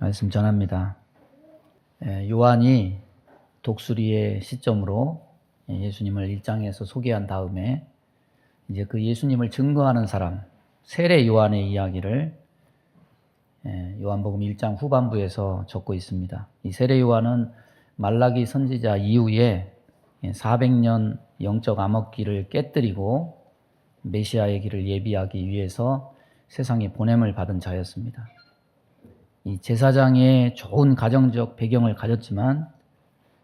말씀 전합니다. 요한이 독수리의 시점으로 예수님을 1장에서 소개한 다음에 이제 그 예수님을 증거하는 사람, 세례 요한의 이야기를 요한복음 1장 후반부에서 적고 있습니다. 이 세례 요한은 말라기 선지자 이후에 400년 영적 암흑기를 깨뜨리고 메시아의 길을 예비하기 위해서 세상에 보냄을 받은 자였습니다. 이 제사장의 좋은 가정적 배경을 가졌지만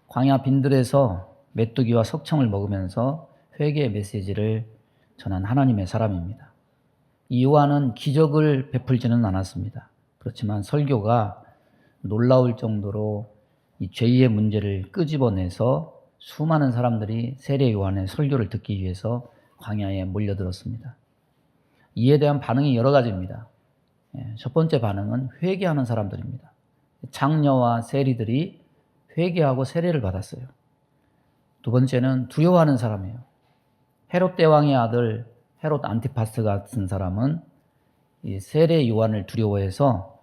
광야 빈들에서 메뚜기와 석청을 먹으면서 회개의 메시지를 전한 하나님의 사람입니다. 이 요한은 기적을 베풀지는 않았습니다. 그렇지만 설교가 놀라울 정도로 이 죄의 문제를 끄집어내서 수많은 사람들이 세례 요한의 설교를 듣기 위해서 광야에 몰려들었습니다. 이에 대한 반응이 여러 가지입니다. 첫 번째 반응은 회개하는 사람들입니다. 장녀와 세리들이 회개하고 세례를 받았어요. 두 번째는 두려워하는 사람이에요. 헤롯 대왕의 아들 헤롯 안티파스 같은 사람은 이 세례 요한을 두려워해서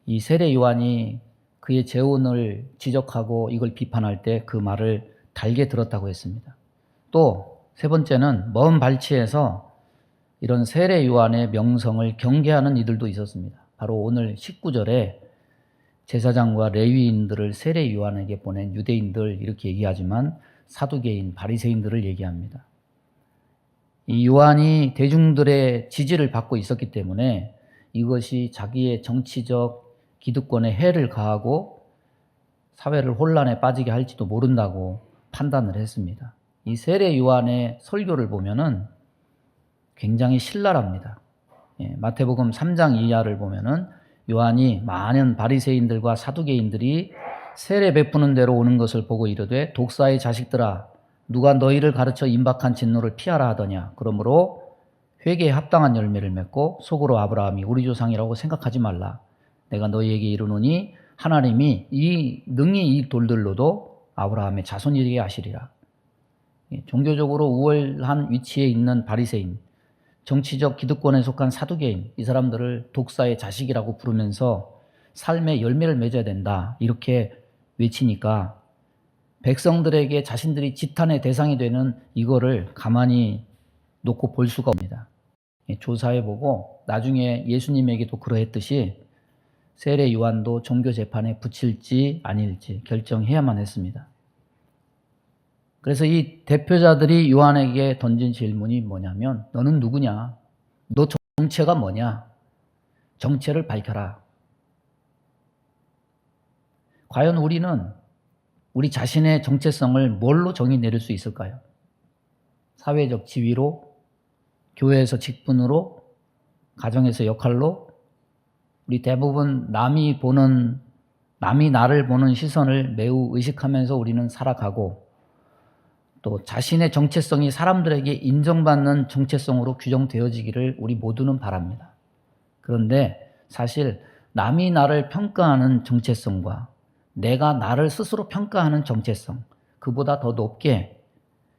이 세례 요한이 그의 재혼을 지적하고 이걸 비판할 때 그 말을 달게 들었다고 했습니다. 또 세 번째는 먼 발치에서 이런 세례 요한의 명성을 경계하는 이들도 있었습니다. 바로 오늘 19절에 제사장과 레위인들을 세례 요한에게 보낸 유대인들 이렇게 얘기하지만 사두개인, 바리새인들을 얘기합니다. 이 요한이 대중들의 지지를 받고 있었기 때문에 이것이 자기의 정치적 기득권에 해를 가하고 사회를 혼란에 빠지게 할지도 모른다고 판단을 했습니다. 이 세례 요한의 설교를 보면은 굉장히 신랄합니다. 마태복음 3장 이하를 보면은 요한이 많은 바리새인들과 사두개인들이 세례 베푸는 대로 오는 것을 보고 이르되 독사의 자식들아 누가 너희를 가르쳐 임박한 진노를 피하라 하더냐. 그러므로 회개에 합당한 열매를 맺고 속으로 아브라함이 우리 조상이라고 생각하지 말라. 내가 너희에게 이르노니 하나님이 능히 이 돌들로도 아브라함의 자손이 되게 하시리라. 종교적으로 우월한 위치에 있는 바리새인, 정치적 기득권에 속한 사두개인, 이 사람들을 독사의 자식이라고 부르면서 삶의 열매를 맺어야 된다 이렇게 외치니까 백성들에게 자신들이 지탄의 대상이 되는 이거를 가만히 놓고 볼 수가 없습니다. 조사해보고 나중에 예수님에게도 그러했듯이 세례 요한도 종교 재판에 붙일지 아닐지 결정해야만 했습니다. 그래서 이 대표자들이 요한에게 던진 질문이 뭐냐면 너는 누구냐? 너 정체가 뭐냐? 정체를 밝혀라. 과연 우리는 우리 자신의 정체성을 뭘로 정의 내릴 수 있을까요? 사회적 지위로, 교회에서 직분으로, 가정에서 역할로, 우리 대부분 남이 나를 보는 시선을 매우 의식하면서 우리는 살아가고 또 자신의 정체성이 사람들에게 인정받는 정체성으로 규정되어지기를 우리 모두는 바랍니다. 그런데 사실 남이 나를 평가하는 정체성과 내가 나를 스스로 평가하는 정체성, 그보다 더 높게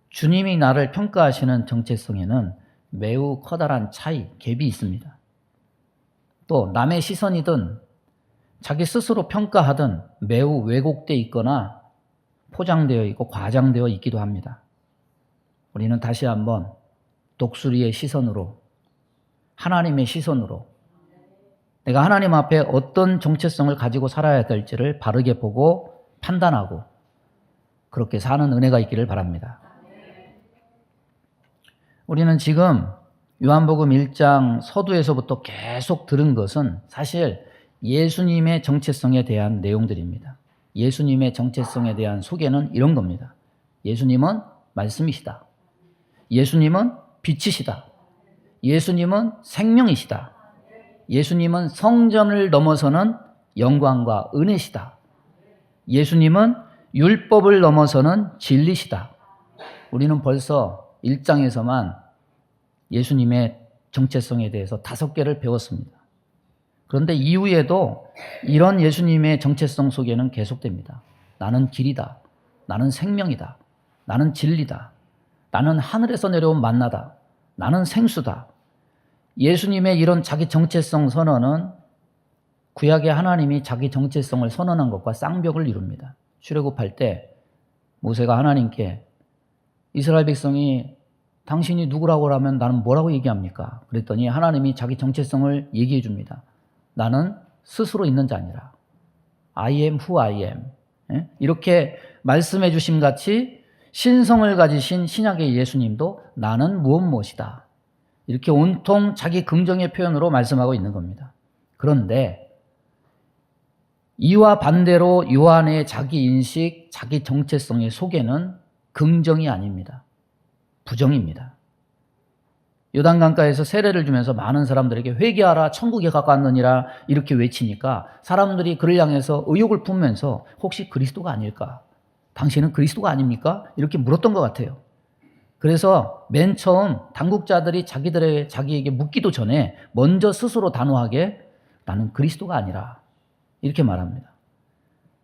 주님이 나를 평가하시는 정체성에는 매우 커다란 차이, 갭이 있습니다. 또 남의 시선이든 자기 스스로 평가하든 매우 왜곡되어 있거나 포장되어 있고 과장되어 있기도 합니다. 우리는 다시 한번 독수리의 시선으로, 하나님의 시선으로 내가 하나님 앞에 어떤 정체성을 가지고 살아야 될지를 바르게 보고 판단하고 그렇게 사는 은혜가 있기를 바랍니다. 우리는 지금 요한복음 1장 서두에서부터 계속 들은 것은 사실 예수님의 정체성에 대한 내용들입니다. 예수님의 정체성에 대한 소개는 이런 겁니다. 예수님은 말씀이시다. 예수님은 빛이시다. 예수님은 생명이시다. 예수님은 성전을 넘어서는 영광과 은혜시다. 예수님은 율법을 넘어서는 진리시다. 우리는 벌써 1장에서만 예수님의 정체성에 대해서 5개를 배웠습니다. 그런데 이후에도 이런 예수님의 정체성 소개는 계속됩니다. 나는 길이다. 나는 생명이다. 나는 진리다. 나는 하늘에서 내려온 만나다. 나는 생수다. 예수님의 이런 자기 정체성 선언은 구약의 하나님이 자기 정체성을 선언한 것과 쌍벽을 이룹니다. 출애굽할 때 모세가 하나님께 이스라엘 백성이 당신이 누구라고 하면 나는 뭐라고 얘기합니까? 그랬더니 하나님이 자기 정체성을 얘기해 줍니다. 나는 스스로 있는 자니라. I am who I am. 이렇게 말씀해 주심 같이 신성을 가지신 신약의 예수님도 나는 무엇이다. 이렇게 온통 자기 긍정의 표현으로 말씀하고 있는 겁니다. 그런데 이와 반대로 요한의 자기 인식, 자기 정체성의 속에는 긍정이 아닙니다. 부정입니다. 요단강가에서 세례를 주면서 많은 사람들에게 회개하라 천국에 가까웠느니라 이렇게 외치니까 사람들이 그를 향해서 의혹을 품으면서 혹시 그리스도가 아닐까? 당신은 그리스도가 아닙니까? 이렇게 물었던 것 같아요. 그래서 맨 처음 당국자들이 자기에게 묻기도 전에 먼저 스스로 단호하게 나는 그리스도가 아니라 이렇게 말합니다.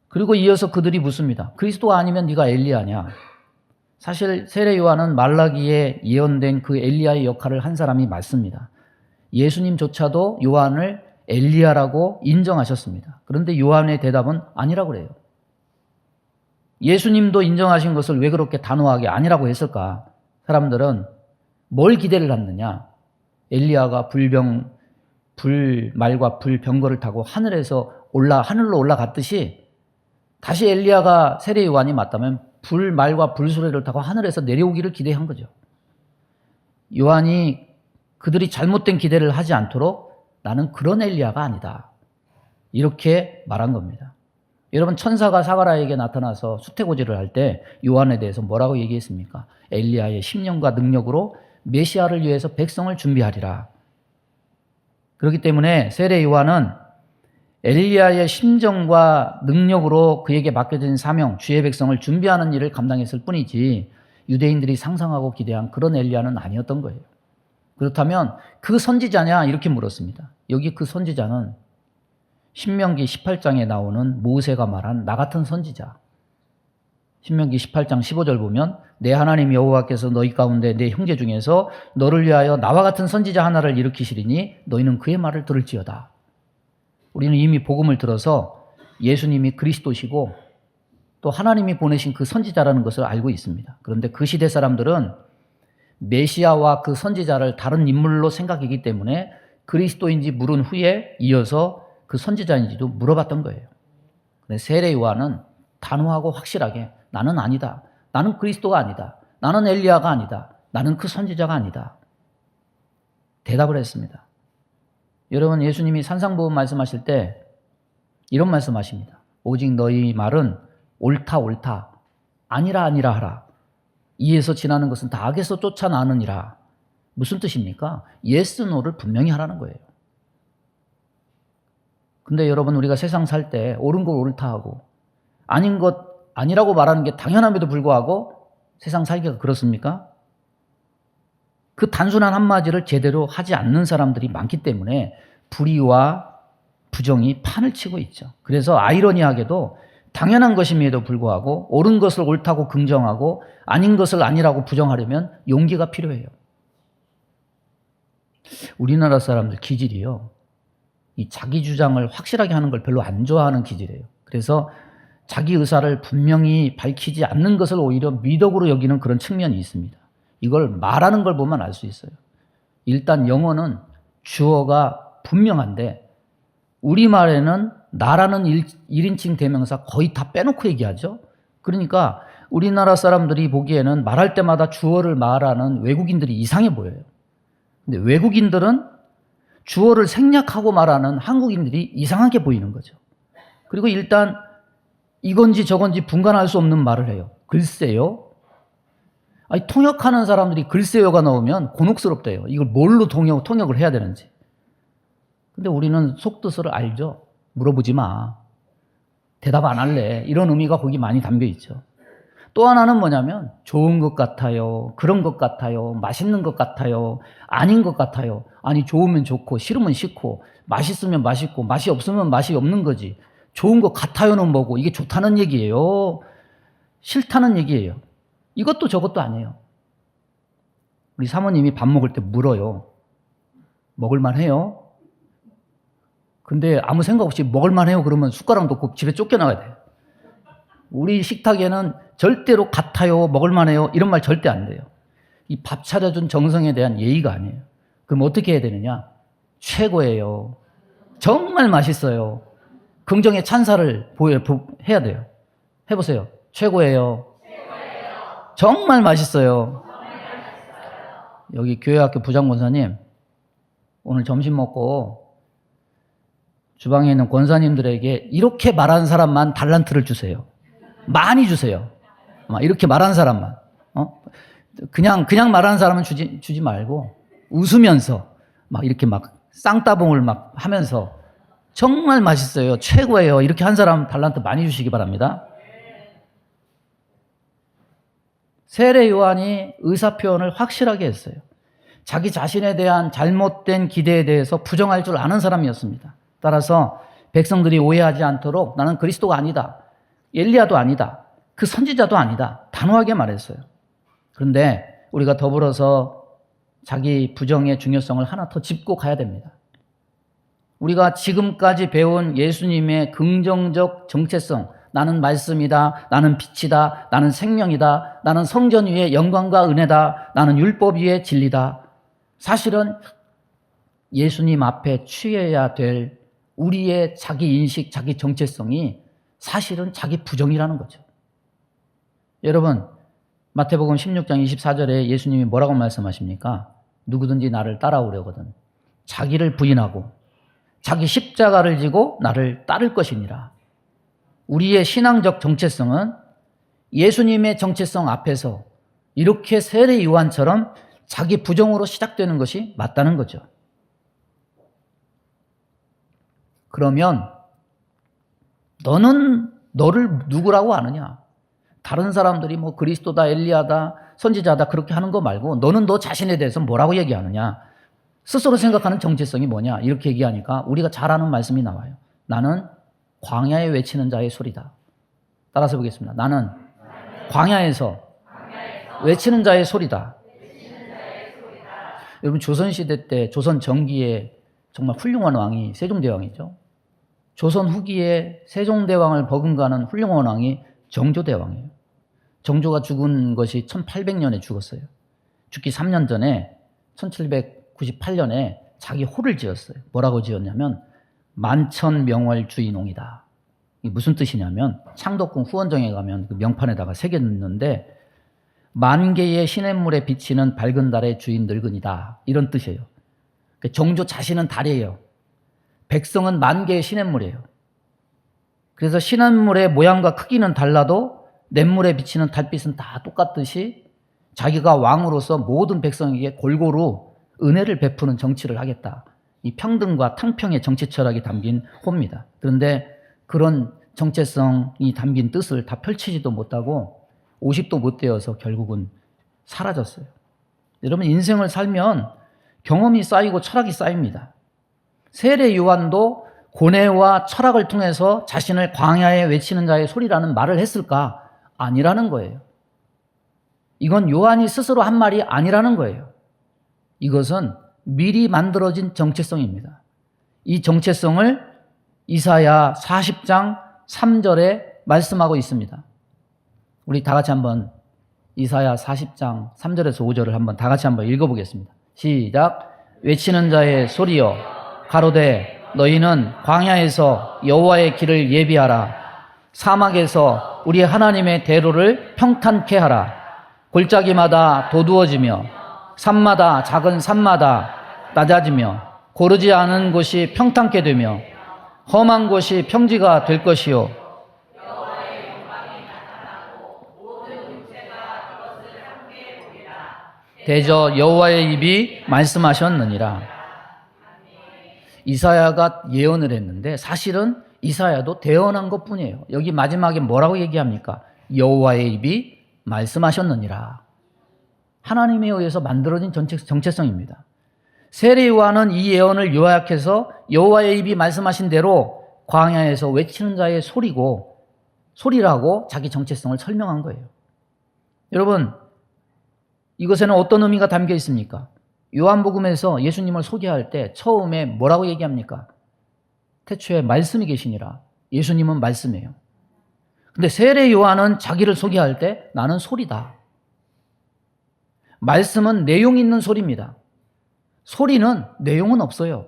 그리고 이어서 그들이 묻습니다. 그리스도가 아니면 네가 엘리야냐? 사실 세례 요한은 말라기에 예언된 그 엘리야의 역할을 한 사람이 맞습니다. 예수님조차도 요한을 엘리야라고 인정하셨습니다. 그런데 요한의 대답은 아니라고 그래요. 예수님도 인정하신 것을 왜 그렇게 단호하게 아니라고 했을까? 사람들은 뭘 기대를 했느냐? 엘리야가 불말과 불병거를 타고 하늘로 올라갔듯이 다시 엘리야가 세례 요한이 맞다면 불말과 불수레를 타고 하늘에서 내려오기를 기대한 거죠. 요한이 그들이 잘못된 기대를 하지 않도록 나는 그런 엘리야가 아니다. 이렇게 말한 겁니다. 여러분 천사가 사가랴에게 나타나서 수태고지를 할 때 요한에 대해서 뭐라고 얘기했습니까? 엘리야의 심령과 능력으로 메시아를 위해서 백성을 준비하리라. 그렇기 때문에 세례 요한은 엘리야의 심정과 능력으로 그에게 맡겨진 사명, 주의 백성을 준비하는 일을 감당했을 뿐이지 유대인들이 상상하고 기대한 그런 엘리야는 아니었던 거예요. 그렇다면 그 선지자냐? 이렇게 물었습니다. 여기 그 선지자는 신명기 18장에 나오는 모세가 말한 나 같은 선지자. 신명기 18장 15절 보면 내 하나님 여호와께서 너희 가운데 내 형제 중에서 너를 위하여 나와 같은 선지자 하나를 일으키시리니 너희는 그의 말을 들을지어다. 우리는 이미 복음을 들어서 예수님이 그리스도시고 또 하나님이 보내신 그 선지자라는 것을 알고 있습니다. 그런데 그 시대 사람들은 메시아와 그 선지자를 다른 인물로 생각하기 때문에 그리스도인지 물은 후에 이어서 그 선지자인지도 물어봤던 거예요. 근데 세례 요한은 단호하고 확실하게 나는 아니다. 나는 그리스도가 아니다. 나는 엘리야가 아니다. 나는 그 선지자가 아니다. 대답을 했습니다. 여러분 예수님이 산상보험 말씀하실 때 이런 말씀하십니다. 오직 너희 말은 옳다 옳다 아니라 아니라 하라. 이에서 지나는 것은 다 악에서 쫓아나느니라. 무슨 뜻입니까? yes, no를 분명히 하라는 거예요. 근데 여러분 우리가 세상 살 때 옳은 걸 옳다 하고 아닌 것 아니라고 말하는 게 당연함에도 불구하고 세상 살기가 그렇습니까? 그 단순한 한마디를 제대로 하지 않는 사람들이 많기 때문에 불의와 부정이 판을 치고 있죠. 그래서 아이러니하게도 당연한 것임에도 불구하고 옳은 것을 옳다고 긍정하고 아닌 것을 아니라고 부정하려면 용기가 필요해요. 우리나라 사람들 기질이요. 이 자기 주장을 확실하게 하는 걸 별로 안 좋아하는 기질이에요. 그래서 자기 의사를 분명히 밝히지 않는 것을 오히려 미덕으로 여기는 그런 측면이 있습니다. 이걸 말하는 걸 보면 알 수 있어요. 일단 영어는 주어가 분명한데 우리말에는 나라는 1인칭 대명사 거의 다 빼놓고 얘기하죠. 그러니까 우리나라 사람들이 보기에는 말할 때마다 주어를 말하는 외국인들이 이상해 보여요. 근데 외국인들은 주어를 생략하고 말하는 한국인들이 이상하게 보이는 거죠. 그리고 일단 이건지 저건지 분간할 수 없는 말을 해요. 글쎄요. 아니, 통역하는 사람들이 글쎄요가 나오면 곤혹스럽대요. 이걸 뭘로 통역을 해야 되는지. 근데 우리는 속뜻을 알죠. 물어보지 마. 대답 안 할래. 이런 의미가 거기 많이 담겨 있죠. 또 하나는 뭐냐면 좋은 것 같아요. 그런 것 같아요. 맛있는 것 같아요. 아닌 것 같아요. 아니 좋으면 좋고 싫으면 싫고 맛있으면 맛있고 맛이 없으면 맛이 없는 거지. 좋은 것 같아요는 뭐고 이게 좋다는 얘기예요. 싫다는 얘기예요. 이것도 저것도 아니에요. 우리 사모님이 밥 먹을 때 물어요. 먹을만 해요? 근데 아무 생각 없이 먹을만 해요. 그러면 숟가락 놓고 집에 쫓겨나가야 돼요. 우리 식탁에는 절대로 같아요, 먹을만 해요, 이런 말 절대 안 돼요. 이 밥 차려준 정성에 대한 예의가 아니에요. 그럼 어떻게 해야 되느냐? 최고예요. 정말 맛있어요. 긍정의 찬사를 해야 돼요. 해보세요. 최고예요. 정말 맛있어요. 여기 교회학교 부장권사님, 오늘 점심 먹고 주방에 있는 권사님들에게 이렇게 말하는 사람만 달란트를 주세요. 많이 주세요. 이렇게 말하는 사람만. 그냥 말하는 사람은 주지 말고 웃으면서 이렇게 쌍따봉을 하면서 정말 맛있어요, 최고예요, 이렇게 한 사람 달란트 많이 주시기 바랍니다. 세례 요한이 의사표현을 확실하게 했어요. 자기 자신에 대한 잘못된 기대에 대해서 부정할 줄 아는 사람이었습니다. 따라서 백성들이 오해하지 않도록 나는 그리스도가 아니다, 엘리야도 아니다, 그 선지자도 아니다, 단호하게 말했어요. 그런데 우리가 더불어서 자기 부정의 중요성을 하나 더 짚고 가야 됩니다. 우리가 지금까지 배운 예수님의 긍정적 정체성, 나는 말씀이다, 나는 빛이다, 나는 생명이다, 나는 성전 위의 영광과 은혜다, 나는 율법 위의 진리다. 사실은 예수님 앞에 취해야 될 우리의 자기 인식, 자기 정체성이 사실은 자기 부정이라는 거죠. 여러분, 마태복음 16장 24절에 예수님이 뭐라고 말씀하십니까? 누구든지 나를 따라오려거든 자기를 부인하고 자기 십자가를 지고 나를 따를 것이니라. 우리의 신앙적 정체성은 예수님의 정체성 앞에서 이렇게 세례 요한처럼 자기 부정으로 시작되는 것이 맞다는 거죠. 그러면 너는 너를 누구라고 아느냐? 다른 사람들이 그리스도다, 엘리야다, 선지자다 그렇게 하는 거 말고 너는 너 자신에 대해서 뭐라고 얘기하느냐? 스스로 생각하는 정체성이 뭐냐? 이렇게 얘기하니까 우리가 잘 아는 말씀이 나와요. 나는 광야에 외치는 자의 소리다. 따라서 보겠습니다. 나는 광야에서 외치는 자의 소리다. 여러분, 조선시대 때 조선 전기에 정말 훌륭한 왕이 세종대왕이죠. 조선 후기에 세종대왕을 버금가는 훌륭한 왕이 정조대왕이에요. 정조가 죽은 것이 1800년에 죽었어요. 죽기 3년 전에 1798년에 자기 호를 지었어요. 뭐라고 지었냐면 만천명월주인홍이다. 이게 무슨 뜻이냐면 창덕궁 후원정에 가면 그 명판에다가 새겼는데 만개의 시냇물에 비치는 밝은 달의 주인 늙은이다, 이런 뜻이에요. 정조 자신은 달이에요. 백성은 만개의 시냇물이에요. 그래서 시냇물의 모양과 크기는 달라도 냇물에 비치는 달빛은 다 똑같듯이 자기가 왕으로서 모든 백성에게 골고루 은혜를 베푸는 정치를 하겠다. 이 평등과 탕평의 정치 철학이 담긴 호입니다. 그런데 그런 정체성이 담긴 뜻을 다 펼치지도 못하고 50도 못 되어서 결국은 사라졌어요. 여러분, 인생을 살면 경험이 쌓이고 철학이 쌓입니다. 세례 요한도 고뇌와 철학을 통해서 자신을 광야에 외치는 자의 소리라는 말을 했을까? 아니라는 거예요. 이건 요한이 스스로 한 말이 아니라는 거예요. 이것은 미리 만들어진 정체성입니다. 이 정체성을 이사야 40장 3절에 말씀하고 있습니다. 우리 다 같이 한번 이사야 40장 3절에서 5절을 한번 다 같이 한번 읽어보겠습니다. 시작. 외치는 자의 소리여 가로되 너희는 광야에서 여호와의 길을 예비하라. 사막에서 우리 하나님의 대로를 평탄케 하라. 골짜기마다 도두어지며 산마다 작은 산마다 낮아지며 고르지 않은 곳이 평탄케 되며 험한 곳이 평지가 될 것이요 대저 여호와의 입이 말씀하셨느니라. 이사야가 예언을 했는데 사실은 이사야도 대언한 것뿐이에요. 여기 마지막에 뭐라고 얘기합니까? 여호와의 입이 말씀하셨느니라. 하나님에 의해서 만들어진 정체성입니다. 세례 요한은 이 예언을 요약해서 여호와의 입이 말씀하신 대로 광야에서 외치는 자의 소리라고 자기 정체성을 설명한 거예요. 여러분, 이것에는 어떤 의미가 담겨 있습니까? 요한복음에서 예수님을 소개할 때 처음에 뭐라고 얘기합니까? 태초에 말씀이 계시니라. 예수님은 말씀이에요. 근데 세례 요한은 자기를 소개할 때 나는 소리다. 말씀은 내용 있는 소리입니다. 소리는 내용은 없어요.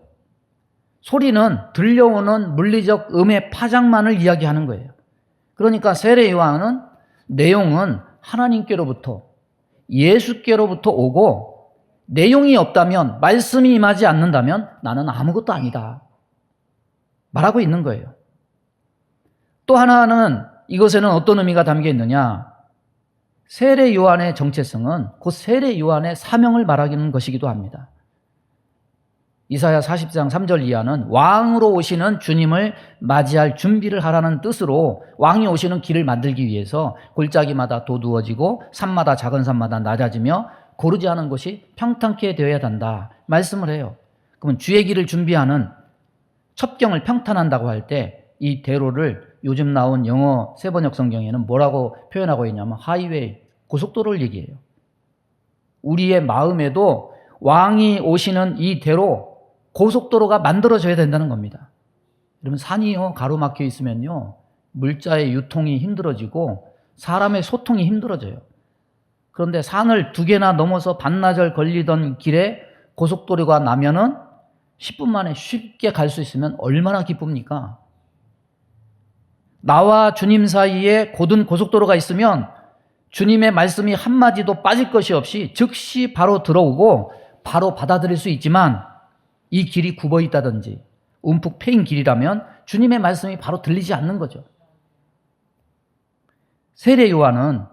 소리는 들려오는 물리적 음의 파장만을 이야기하는 거예요. 그러니까 세례 요한은 내용은 하나님께로부터 예수께로부터 오고 내용이 없다면, 말씀이 임하지 않는다면 나는 아무것도 아니다 말하고 있는 거예요. 또 하나는 이것에는 어떤 의미가 담겨 있느냐, 세례 요한의 정체성은 곧 세례 요한의 사명을 말하는 것이기도 합니다. 이사야 40장 3절 이하는 왕으로 오시는 주님을 맞이할 준비를 하라는 뜻으로 왕이 오시는 길을 만들기 위해서 골짜기마다 도두어지고 산마다 작은 산마다 낮아지며 고르지 않은 곳이 평탄케 되어야 한다 말씀을 해요. 그러면 주의 길을 준비하는 첩경을 평탄한다고 할 때 이 대로를 요즘 나온 영어 세번역 성경에는 뭐라고 표현하고 있냐면 하이웨이, 고속도로를 얘기해요. 우리의 마음에도 왕이 오시는 이 대로, 고속도로가 만들어져야 된다는 겁니다. 여러분, 산이요 가로막혀 있으면요 물자의 유통이 힘들어지고 사람의 소통이 힘들어져요. 그런데 산을 2개나 넘어서 반나절 걸리던 길에 고속도로가 나면은 10분 만에 쉽게 갈 수 있으면 얼마나 기쁩니까? 나와 주님 사이에 곧은 고속도로가 있으면 주님의 말씀이 한마디도 빠질 것이 없이 즉시 바로 들어오고 바로 받아들일 수 있지만, 이 길이 굽어 있다든지 움푹 패인 길이라면 주님의 말씀이 바로 들리지 않는 거죠. 세례 요한은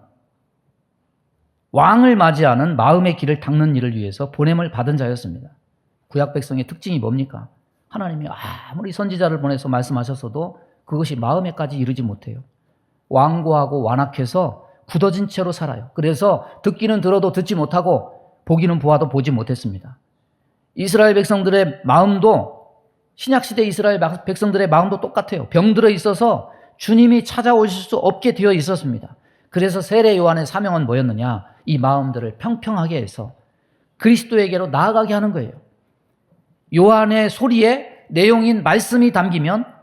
왕을 맞이하는 마음의 길을 닦는 일을 위해서 보냄을 받은 자였습니다. 구약 백성의 특징이 뭡니까? 하나님이 아무리 선지자를 보내서 말씀하셨어도 그것이 마음에까지 이르지 못해요. 완고하고 완악해서 굳어진 채로 살아요. 그래서 듣기는 들어도 듣지 못하고 보기는 보아도 보지 못했습니다. 이스라엘 백성들의 마음도, 신약시대 이스라엘 백성들의 마음도 똑같아요. 병들어 있어서 주님이 찾아오실 수 없게 되어 있었습니다. 그래서 세례 요한의 사명은 뭐였느냐? 이 마음들을 평평하게 해서 그리스도에게로 나아가게 하는 거예요. 요한의 소리에 내용인 말씀이 담기면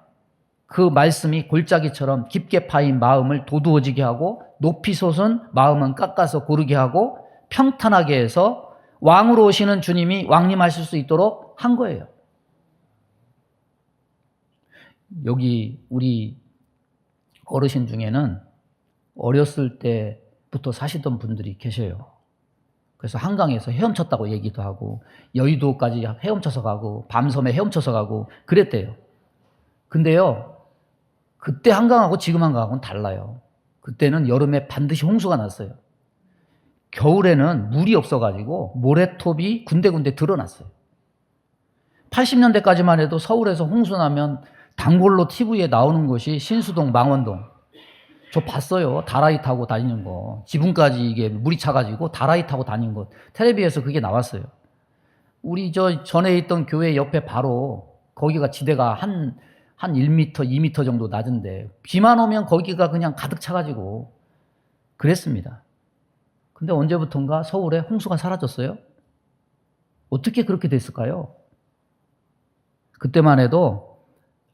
그 말씀이 골짜기처럼 깊게 파인 마음을 도두어지게 하고, 높이 솟은 마음은 깎아서 고르게 하고 평탄하게 해서 왕으로 오시는 주님이 왕림하실 수 있도록 한 거예요. 여기 우리 어르신 중에는 어렸을 때부터 사시던 분들이 계셔요. 그래서 한강에서 헤엄쳤다고 얘기도 하고 여의도까지 헤엄쳐서 가고 밤섬에 헤엄쳐서 가고 그랬대요. 근데요, 그때 한강하고 지금 한강하고는 달라요. 그때는 여름에 반드시 홍수가 났어요. 겨울에는 물이 없어가지고 모래톱이 군데군데 드러났어요. 80년대까지만 해도 서울에서 홍수 나면 단골로 TV에 나오는 곳이 신수동, 망원동. 저 봤어요. 다라이 타고 다니는 거. 지붕까지 이게 물이 차가지고 다라이 타고 다니는 거. 텔레비에서 그게 나왔어요. 우리 저 전에 있던 교회 옆에 바로 거기가 지대가 한 1m, 2m 정도 낮은데 비만 오면 거기가 그냥 가득 차가지고 그랬습니다. 근데 언제부턴가 서울에 홍수가 사라졌어요? 어떻게 그렇게 됐을까요? 그때만 해도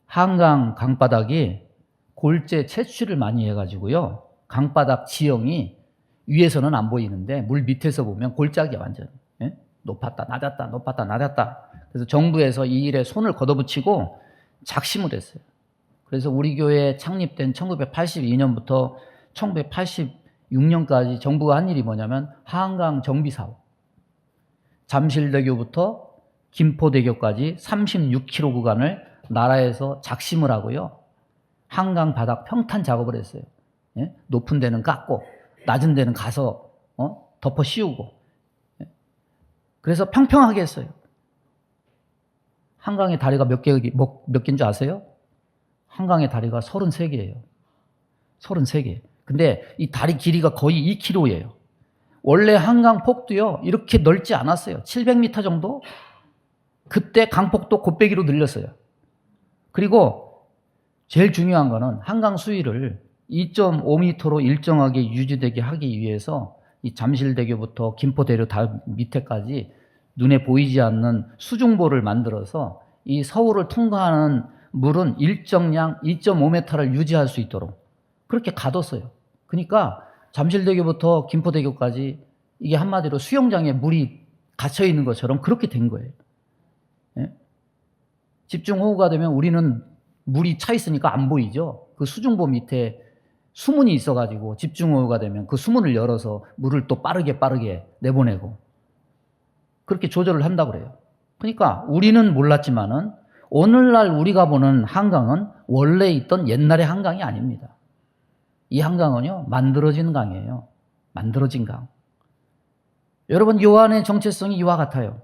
한강 강바닥이 골재 채취를 많이 해가지고요, 강바닥 지형이 위에서는 안 보이는데 물 밑에서 보면 골짜기야 완전. 예? 높았다 낮았다 높았다 낮았다. 그래서 정부에서 이 일에 손을 걷어붙이고 작심을 했어요. 그래서 우리 교회 창립된 1982년부터 1986년까지 정부가 한 일이 뭐냐면 한강 정비 사업. 잠실대교부터 김포대교까지 36km 구간을 나라에서 작심을 하고요, 한강 바닥 평탄 작업을 했어요. 예? 높은 데는 깎고 낮은 데는 가서 덮어 씌우고. 예? 그래서 평평하게 했어요. 한강의 다리가 몇 개인 줄 아세요? 한강의 다리가 33개예요. 33개. 근데 이 다리 길이가 거의 2km예요. 원래 한강 폭도요, 이렇게 넓지 않았어요. 700m 정도? 그때 강폭도 곱빼기로 늘렸어요. 그리고 제일 중요한 거는 한강 수위를 2.5m로 일정하게 유지되게 하기 위해서 이 잠실대교부터 김포대교 다 밑에까지 눈에 보이지 않는 수중보를 만들어서 이 서울을 통과하는 물은 일정량 2.5m를 유지할 수 있도록 그렇게 가뒀어요. 그러니까 잠실대교부터 김포대교까지 이게 한마디로 수영장에 물이 갇혀 있는 것처럼 그렇게 된 거예요. 예? 집중호우가 되면 우리는 물이 차 있으니까 안 보이죠. 그 수중보 밑에 수문이 있어가지고 집중호우가 되면 그 수문을 열어서 물을 또 빠르게 내보내고 그렇게 조절을 한다고 그래요. 그러니까 우리는 몰랐지만은 오늘날 우리가 보는 한강은 원래 있던 옛날의 한강이 아닙니다. 이 한강은요, 만들어진 강이에요. 만들어진 강. 여러분, 요한의 정체성이 이와 같아요.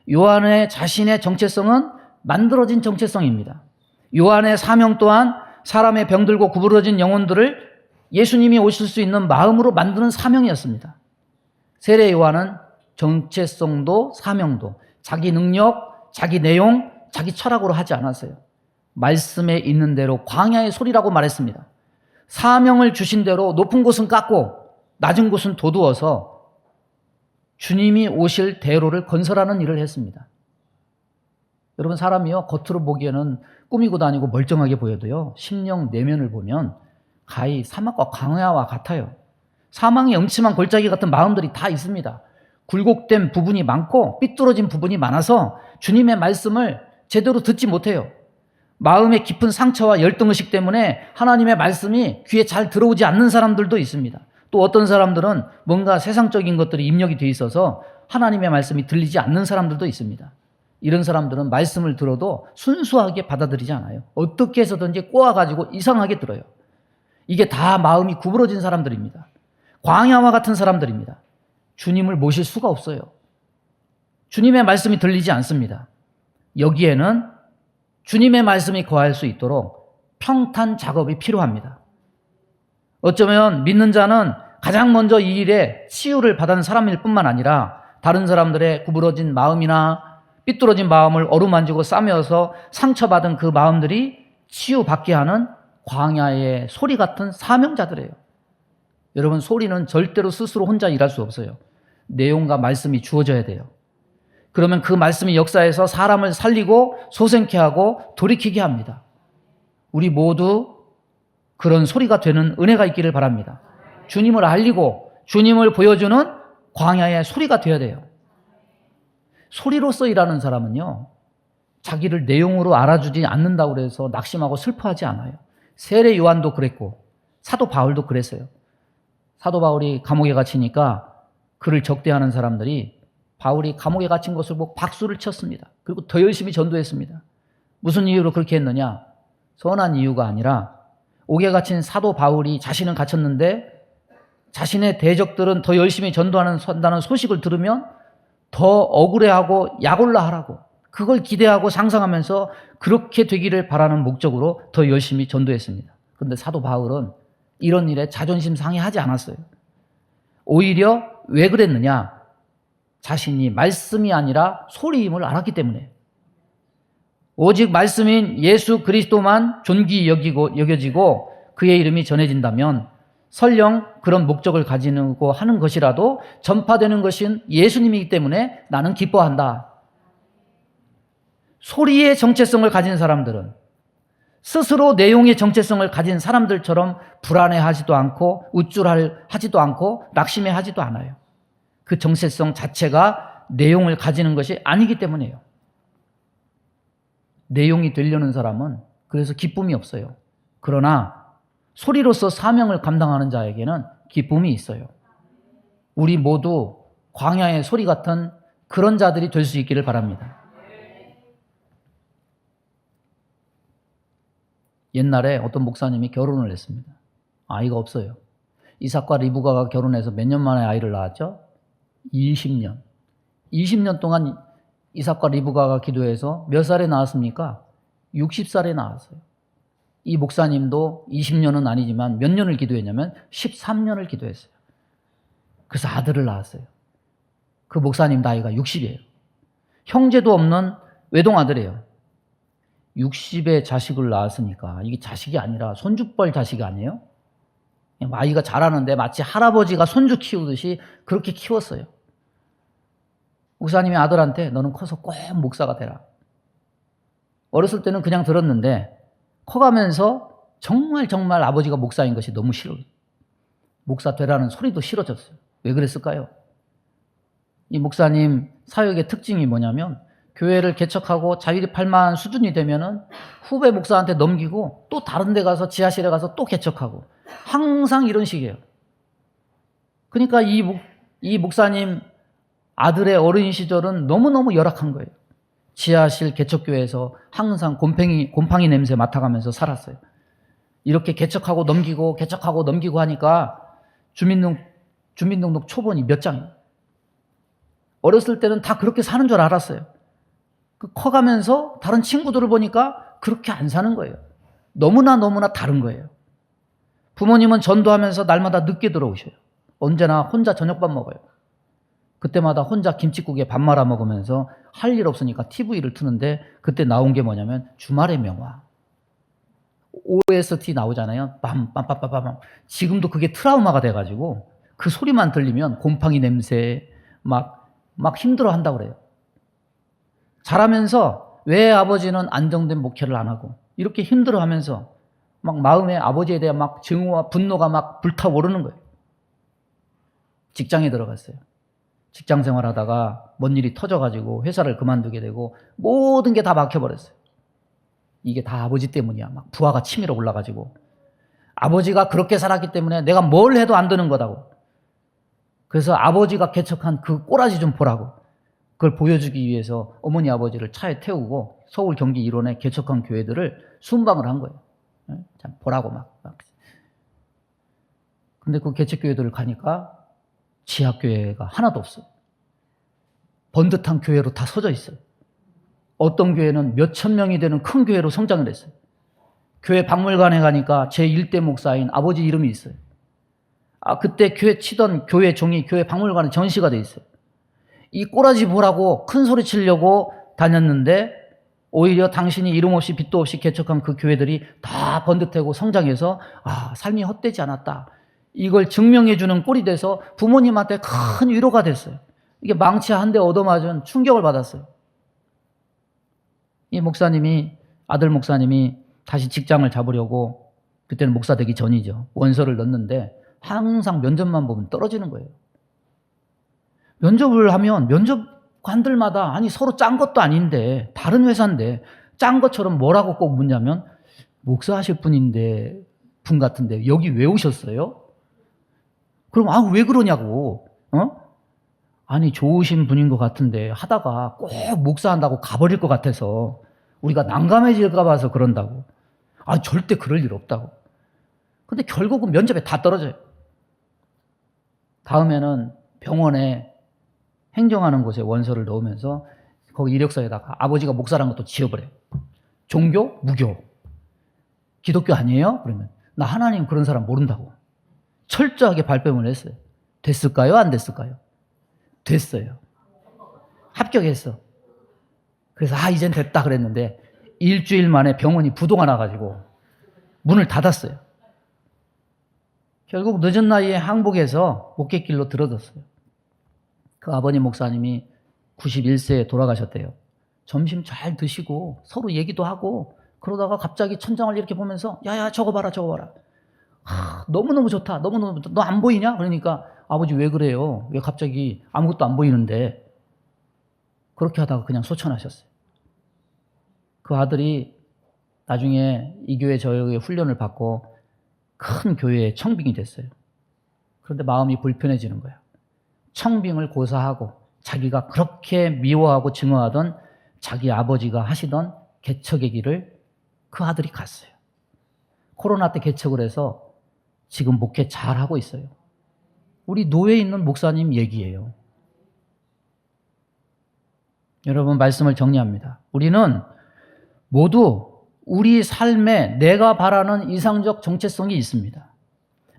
요한의 자신의 정체성은 만들어진 정체성입니다. 요한의 사명 또한 사람의 병들고 구부러진 영혼들을 예수님이 오실 수 있는 마음으로 만드는 사명이었습니다. 세례 요한은 정체성도 사명도 자기 능력, 자기 내용, 자기 철학으로 하지 않았어요. 말씀에 있는 대로 광야의 소리라고 말했습니다. 사명을 주신 대로 높은 곳은 깎고 낮은 곳은 도두어서 주님이 오실 대로를 건설하는 일을 했습니다. 여러분, 사람이요, 겉으로 보기에는 꾸미고 다니고 멀쩡하게 보여도요, 심령 내면을 보면 가히 사막과 광야와 같아요. 사망의 음침한 골짜기 같은 마음들이 다 있습니다. 굴곡된 부분이 많고 삐뚤어진 부분이 많아서 주님의 말씀을 제대로 듣지 못해요. 마음의 깊은 상처와 열등의식 때문에 하나님의 말씀이 귀에 잘 들어오지 않는 사람들도 있습니다. 또 어떤 사람들은 뭔가 세상적인 것들이 입력이 돼 있어서 하나님의 말씀이 들리지 않는 사람들도 있습니다. 이런 사람들은 말씀을 들어도 순수하게 받아들이지 않아요. 어떻게 해서든지 꼬아가지고 이상하게 들어요. 이게 다 마음이 구부러진 사람들입니다. 광야와 같은 사람들입니다. 주님을 모실 수가 없어요. 주님의 말씀이 들리지 않습니다. 여기에는 주님의 말씀이 거할 수 있도록 평탄 작업이 필요합니다. 어쩌면 믿는 자는 가장 먼저 이 일에 치유를 받은 사람일 뿐만 아니라 다른 사람들의 구부러진 마음이나 삐뚤어진 마음을 어루만지고 싸매어서 상처받은 그 마음들이 치유받게 하는 광야의 소리 같은 사명자들이에요. 여러분, 소리는 절대로 스스로 혼자 일할 수 없어요. 내용과 말씀이 주어져야 돼요. 그러면 그 말씀이 역사에서 사람을 살리고 소생케 하고 돌이키게 합니다. 우리 모두 그런 소리가 되는 은혜가 있기를 바랍니다. 주님을 알리고 주님을 보여주는 광야의 소리가 되어야 돼요. 소리로서 일하는 사람은요, 자기를 내용으로 알아주지 않는다고 해서 낙심하고 슬퍼하지 않아요. 세례 요한도 그랬고 사도 바울도 그랬어요. 사도 바울이 감옥에 갇히니까 그를 적대하는 사람들이 바울이 감옥에 갇힌 것을 보고 박수를 쳤습니다. 그리고 더 열심히 전도했습니다. 무슨 이유로 그렇게 했느냐? 선한 이유가 아니라 옥에 갇힌 사도 바울이 자신은 갇혔는데 자신의 대적들은 더 열심히 전도한다는 소식을 들으면 더 억울해하고 약올라하라고, 그걸 기대하고 상상하면서 그렇게 되기를 바라는 목적으로 더 열심히 전도했습니다. 그런데 사도 바울은 이런 일에 자존심 상해하지 않았어요. 오히려 왜 그랬느냐? 자신이 말씀이 아니라 소리임을 알았기 때문에. 오직 말씀인 예수 그리스도만 존귀 여겨지고 그의 이름이 전해진다면 설령 그런 목적을 가지고 하는 것이라도 전파되는 것은 예수님이기 때문에 나는 기뻐한다. 소리의 정체성을 가진 사람들은 스스로 내용의 정체성을 가진 사람들처럼 불안해하지도 않고 우쭐하지도 않고 낙심해하지도 않아요. 그 정체성 자체가 내용을 가지는 것이 아니기 때문이에요. 내용이 되려는 사람은 그래서 기쁨이 없어요. 그러나 소리로서 사명을 감당하는 자에게는 기쁨이 있어요. 우리 모두 광야의 소리 같은 그런 자들이 될 수 있기를 바랍니다. 옛날에 어떤 목사님이 결혼을 했습니다. 아이가 없어요. 이삭과 리브가가 결혼해서 몇 년 만에 아이를 낳았죠? 20년. 20년 동안 이삭과 리브가가 기도해서 몇 살에 낳았습니까? 60살에 낳았어요. 이 목사님도 20년은 아니지만 몇 년을 기도했냐면 13년을 기도했어요. 그래서 아들을 낳았어요. 그 목사님 나이가 60이에요. 형제도 없는 외동아들이에요. 60의 자식을 낳았으니까 이게 자식이 아니라 손주뻘 자식이 아니에요? 아이가 자라는데 마치 할아버지가 손주 키우듯이 그렇게 키웠어요. 목사님이 아들한테 너는 커서 꼭 목사가 되라. 어렸을 때는 그냥 들었는데 커가면서 정말 아버지가 목사인 것이 너무 싫어요. 목사 되라는 소리도 싫어졌어요. 왜 그랬을까요? 이 목사님 사역의 특징이 뭐냐면 교회를 개척하고 자율입할 만한 수준이 되면은 후배 목사한테 넘기고 또 다른 데 가서 지하실에 가서 또 개척하고 항상 이런 식이에요. 그러니까 이 목사님 아들의 어린 시절은 너무너무 열악한 거예요. 지하실 개척교회에서 항상 곰팡이 냄새 맡아가면서 살았어요. 이렇게 개척하고 넘기고 하니까 주민등록 초본이 몇 장이에요. 어렸을 때는 다 그렇게 사는 줄 알았어요. 커가면서 다른 친구들을 보니까 그렇게 안 사는 거예요. 너무나 다른 거예요. 부모님은 전도하면서 날마다 늦게 들어오셔요. 언제나 혼자 저녁밥 먹어요. 그때마다 혼자 김칫국에 밥 말아 먹으면서 할 일 없으니까 TV를 트는데 그때 나온 게 뭐냐면 주말의 명화. OST 나오잖아요. 빰빰빰빰빰. 지금도 그게 트라우마가 돼가지고 그 소리만 들리면 곰팡이 냄새 막 힘들어 한다고 그래요. 자라면서 왜 아버지는 안정된 목회를 안 하고 이렇게 힘들어 하면서 막 마음에 아버지에 대한 막 증오와 분노가 막 불타오르는 거예요. 직장에 들어갔어요. 직장 생활하다가 뭔 일이 터져가지고 회사를 그만두게 되고 모든 게 다 막혀버렸어요. 이게 다 아버지 때문이야. 막 부하가 치밀어 올라가지고 아버지가 그렇게 살았기 때문에 내가 뭘 해도 안 되는 거다고. 그래서 아버지가 개척한 그 꼬라지 좀 보라고. 그걸 보여주기 위해서 어머니 아버지를 차에 태우고 서울 경기 일원에 개척한 교회들을 순방을 한 거예요. 참 보라고 막. 근데 그 개척교회들을 가니까 지하교회가 하나도 없어요. 번듯한 교회로 다 서져 있어요. 어떤 교회는 몇천 명이 되는 큰 교회로 성장을 했어요. 교회 박물관에 가니까 제1대 목사인 아버지 이름이 있어요. 그때 교회 치던 교회 종이 교회 박물관에 전시가 돼 있어요. 이 꼬라지 보라고 큰 소리 치려고 다녔는데 오히려 당신이 이름 없이 빚도 없이 개척한 그 교회들이 다 번듯하고 성장해서 삶이 헛되지 않았다. 이걸 증명해 주는 꼴이 돼서 부모님한테 큰 위로가 됐어요. 이게 망치 한 대 얻어맞은 충격을 받았어요. 이 아들 목사님이 다시 직장을 잡으려고 그때는 목사 되기 전이죠. 원서를 넣는데 항상 면접만 보면 떨어지는 거예요. 면접을 하면 면접관들마다 아니 서로 짠 것도 아닌데 다른 회사인데 짠 것처럼 뭐라고 꼭 묻냐면 목사 하실 분 같은데 여기 왜 오셨어요? 그럼 왜 그러냐고. 아니 좋으신 분인 것 같은데 하다가 꼭 목사한다고 가버릴 것 같아서 우리가 난감해질까 봐서 그런다고. 절대 그럴 일 없다고. 근데 결국은 면접에 다 떨어져요. 다음에는 병원에 행정하는 곳에 원서를 넣으면서 거기 이력서에다가 아버지가 목사라는 것도 지워버려요. 종교? 무교. 기독교 아니에요? 그러면 나 하나님 그런 사람 모른다고. 철저하게 발뺌을 했어요. 됐을까요? 안 됐을까요? 됐어요. 합격했어. 그래서 이젠 됐다 그랬는데 일주일 만에 병원이 부도가 나가지고 문을 닫았어요. 결국 늦은 나이에 항복해서 목회길로 들어섰어요. 그 아버님 목사님이 91세에 돌아가셨대요. 점심 잘 드시고 서로 얘기도 하고 그러다가 갑자기 천장을 이렇게 보면서 야야 저거 봐라. 너무너무 좋다. 너무너무 좋다. 너 안 보이냐? 그러니까 아버지 왜 그래요? 왜 갑자기 아무것도 안 보이는데? 그렇게 하다가 그냥 소천하셨어요. 그 아들이 나중에 이 교회 저 교회 훈련을 받고 큰 교회의 청빙이 됐어요. 그런데 마음이 불편해지는 거예요. 청빙을 고사하고 자기가 그렇게 미워하고 증오하던 자기 아버지가 하시던 개척의 길을 그 아들이 갔어요. 코로나 때 개척을 해서 지금 목회 잘하고 있어요. 우리 노예에 있는 목사님 얘기예요. 여러분 말씀을 정리합니다. 우리는 모두 우리 삶에 내가 바라는 이상적 정체성이 있습니다.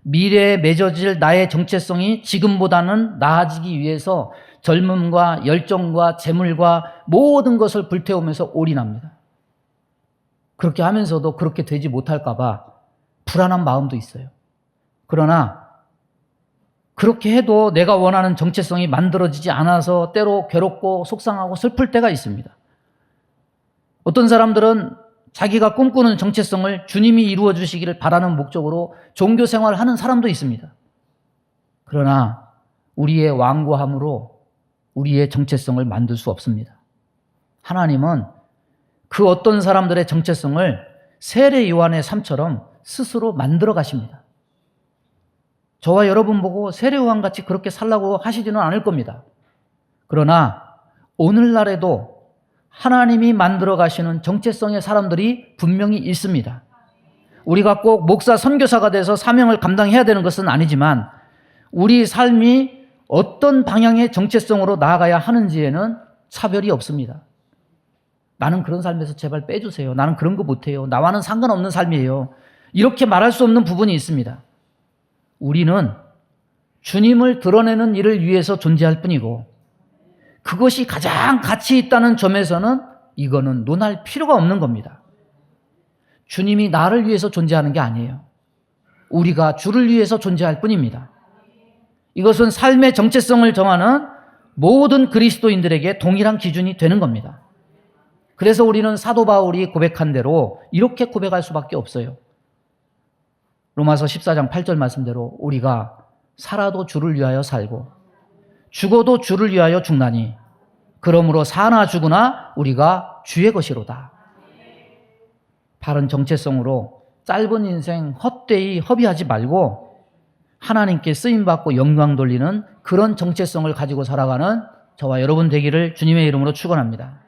미래에 맺어질 나의 정체성이 지금보다는 나아지기 위해서 젊음과 열정과 재물과 모든 것을 불태우면서 올인합니다. 그렇게 하면서도 그렇게 되지 못할까 봐 불안한 마음도 있어요. 그러나 그렇게 해도 내가 원하는 정체성이 만들어지지 않아서 때로 괴롭고 속상하고 슬플 때가 있습니다. 어떤 사람들은 자기가 꿈꾸는 정체성을 주님이 이루어 주시기를 바라는 목적으로 종교 생활을 하는 사람도 있습니다. 그러나 우리의 완고함으로 우리의 정체성을 만들 수 없습니다. 하나님은 그 어떤 사람들의 정체성을 세례 요한의 삶처럼 스스로 만들어 가십니다. 저와 여러분 보고 세례 요한같이 그렇게 살라고 하시지는 않을 겁니다. 그러나 오늘날에도 하나님이 만들어 가시는 정체성의 사람들이 분명히 있습니다. 우리가 꼭 목사, 선교사가 돼서 사명을 감당해야 되는 것은 아니지만 우리 삶이 어떤 방향의 정체성으로 나아가야 하는지에는 차별이 없습니다. 나는 그런 삶에서 제발 빼주세요. 나는 그런 거 못해요. 나와는 상관없는 삶이에요. 이렇게 말할 수 없는 부분이 있습니다. 우리는 주님을 드러내는 일을 위해서 존재할 뿐이고 그것이 가장 가치 있다는 점에서는 이거는 논할 필요가 없는 겁니다. 주님이 나를 위해서 존재하는 게 아니에요. 우리가 주를 위해서 존재할 뿐입니다. 이것은 삶의 정체성을 정하는 모든 그리스도인들에게 동일한 기준이 되는 겁니다. 그래서 우리는 사도 바울이 고백한 대로 이렇게 고백할 수밖에 없어요. 로마서 14장 8절 말씀대로 우리가 살아도 주를 위하여 살고 죽어도 주를 위하여 죽나니 그러므로 사나 죽으나 우리가 주의 것이로다. 바른 정체성으로 짧은 인생 헛되이 허비하지 말고 하나님께 쓰임받고 영광 돌리는 그런 정체성을 가지고 살아가는 저와 여러분 되기를 주님의 이름으로 축원합니다.